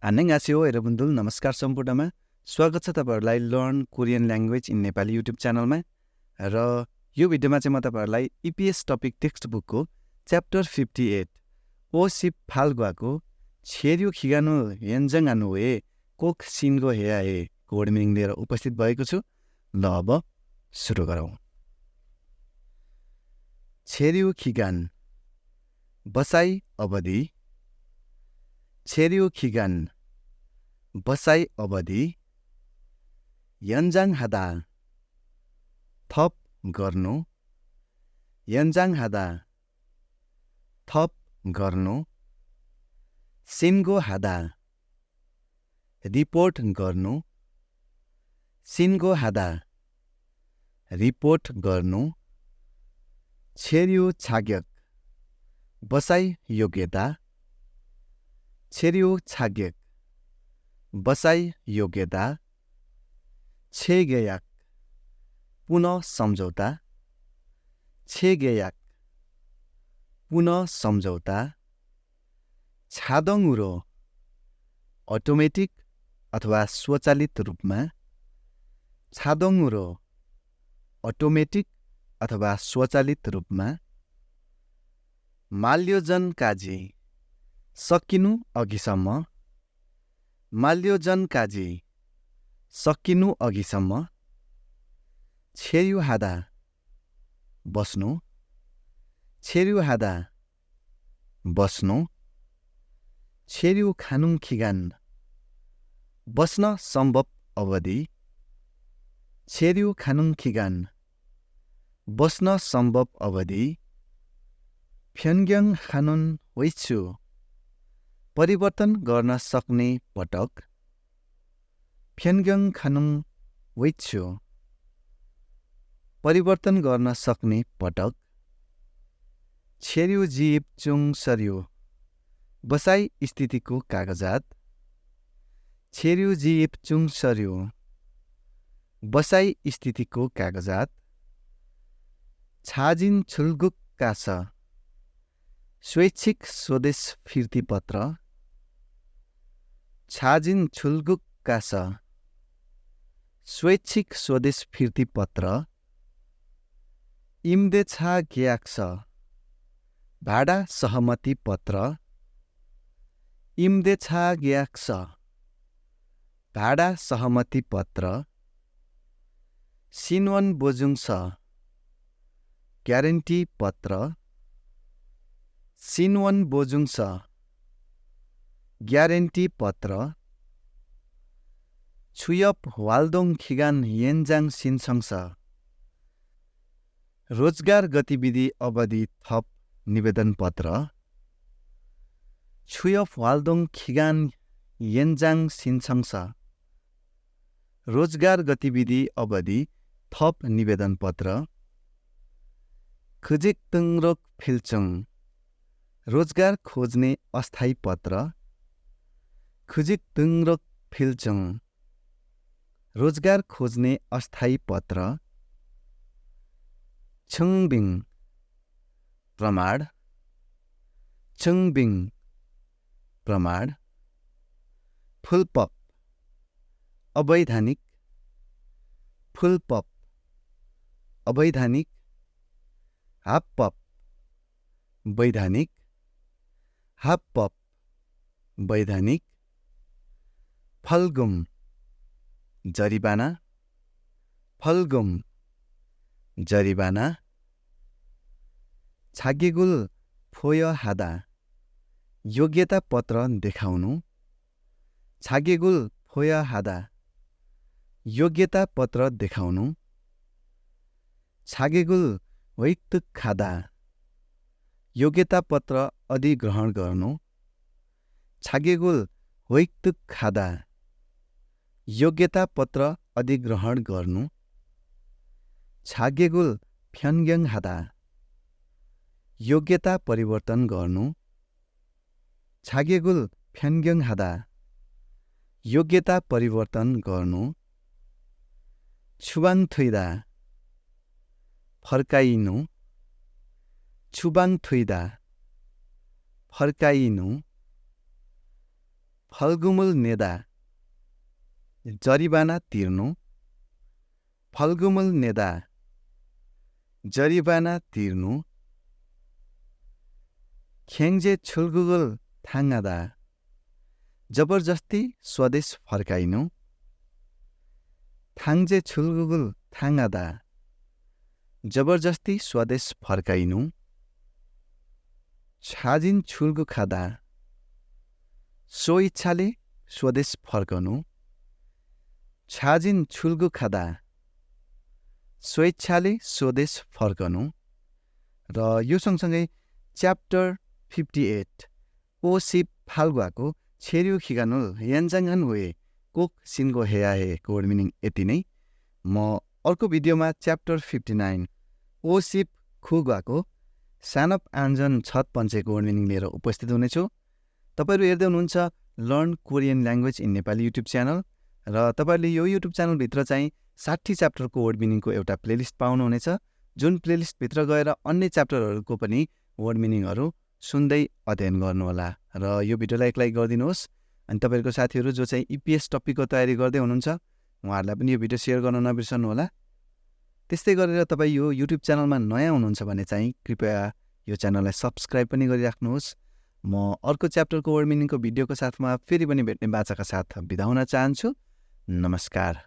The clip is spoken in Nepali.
안녕하세요 여러분들 नमस्कार सम्पूर्णमा स्वागत छ तपाईहरुलाई learn Korean language in Nepali YouTube च्यानलमा र यो भिडियोमा चाहिँ म तपाईहरुलाई EPS टपिक टेक्स्ट बुकको च्याप्टर 58 ओसिप फाल्गुको छेर्यो 기간을 연장한 후에 꼭 신고해야 해 वर्ड मिनिङ लिएर उपस्थित भएको छु। ल अब सुरु गरौँ। छेर्यो 기간 बसाई अवधि, छेर्यो 기간 बसाई अवधि, 연장하다 थप गर्नु, 연장하다 थप गर्नु, 신고하다 रिपोर्ट गर्नु, 신고하다 रिपोर्ट गर्नु, छेर्यो 자격 बसाई योग्यता, छेर्यो 자격 बसाई योग्यता, 재계약 पुनः सम्झौता, 재계약 पुनः सम्झौता, 자동으로 अटोमेटिक अथवा स्वचालित रूपमा, 자동으로 अटोमेटिक अथवा स्वचालित रूपमा, माल्योजनकाजी सकिनु अघिसम्म, माल्योजनकाजी सकिनु अघिसम्म, छेर्योहादा बस्नु, छेर्योहादा बस्नु, छेर्यो खानुङ 기간 बस्न सम्भव अवधि, छेर्यो खानुङ 기간 बस्न सम्भव अवधि, 변경 खानुन वैछु परिवर्तन गर्न सक्ने पटक, 변경 खानुङ वैछु परिवर्तन गर्न सक्ने पटक, छेर्यो जीव चुङ सर्यो बसाई स्थितिको कागजात, छेर्यो जीव चुङ सर्यो बसाई स्थितिको कागजात, छाजिन छुल्गुक कास स्वैच्छिक स्वदेश फिर्ती पत्र, छाजिन छुल्गुक कास स्वैच्छिक स्वदेश फिर्ती पत्र, इम्देछा ग्याक्स भाडा सहमति पत्र, इम्देछा ग्याक्स भाडा सहमति पत्र, सिनवन बोजुङस ग्यारेन्टी पत्र, सिनवन बोजुङस ग्यारेन्टी पत्र, छुयप वाल्दोङ 기간 연장 신청서 रोजगार गतिविधि अवधि थप निवेदन पत्र, छुयप वाल्दोङ 기간 연장 신청서 रोजगार गतिविधि अवधि थप निवेदन पत्र, खजिक तंग्रोक फिल्चुङ रोजगार खोज्ने अस्थायी पत्र, खजिक तंग्रोक फिल्चुङ रोजगार खोज्ने अस्थायी पत्र, छङबिङ प्रमाण, छङबिङ प्रमाण, फुलपप अवैधानिक, फुलपप अवैधानिक, हापपप वैधानिक, हापपप वैधानिक, फल्गुम जरिवाना, फल्गुम जरिवाना, छागेगुल फोय हादा योग्यता पत्र देखाउनु, छागेगुल फोय हादा योग्यता पत्र देखाउनु, छागेगुल वैतुक खादा योग्यता पत्र अधिग्रहण गर्नु, छागेगुल वैतुक खादा योग्यता पत्र अधिग्रहण गर्नु, छागेगुल 변경 हादा योग्यता परिवर्तन गर्नु, छागेगुल 변경 हादा योग्यता परिवर्तन गर्नु, छुबाङ थुइदा फर्काइनु, छुबाङ थुइदा फर्काइनु, फल्गुमुल नेदा जरिवाना तिर्नु फल्गुमुल नेदा जरिवाना तिर्नु ख्याङ्जे छुल्गुगुल थाङ्गादा जबरजस्ती स्वदेश फर्काइनु थाङ्जे छुल्गुगुल थाङ्गादा जबरजस्ती स्वदेश फर्काइनु छाजिन छुल्गु खाँदा सो इच्छाले स्वदेश फर्कनु छाजिन छुल्गु खाँदा स्वेच्छाले स्वदेश फर्कनु र यो सँगसँगै च्याप्टर 58 ओसिप फाल्गुवाको छेर्यु खिगानुल यान्जाङहान वे कोक सिन्गोहेया को वर्ड मिनिङ यति नै। म अर्को भिडियोमा च्याप्टर 59 ओसिप खुगुवाको सानप आन्जन छत पञ्चेको वर्ड मिनिङ लिएर उपस्थित हुनेछु। तपाईहरु हेर्दै हुनुहुन्छ learn Korean language in Nepali YouTube channel र तपाईहरुले यो युट्युब च्यानलभित्र चाहिँ 60 च्याप्टरको वर्ड मिनिङको एउटा प्लेलिस्ट पाउनुहुनेछ, जुन प्लेलिस्टभित्र गएर अन्य च्याप्टरहरूको पनि वर्ड मिनिङहरू सुन्दै अध्ययन गर्नुहोला र यो भिडियोलाई एक लाइक गरिदिनुहोस्। अनि तपाईहरुको साथीहरू जो चाहिँ EPS टपिकको तयारी गर्दै हुनुहुन्छ उहाँहरूलाई पनि यो भिडियो सेयर गर्न नबिर्सनुहोला। त्यस्तै गरेर तपाईँ यो युट्युब च्यानलमा नयाँ हुनुहुन्छ भने चाहिँ कृपया यो च्यानललाई सब्स्क्राइब पनि गरिराख्नुहोस्। म अर्को च्याप्टरको वर्ड मिनिङको भिडियोको साथमा फेरि पनि भेट्ने बाचाका साथ बिदा हुन चाहन्छु। नमस्कार।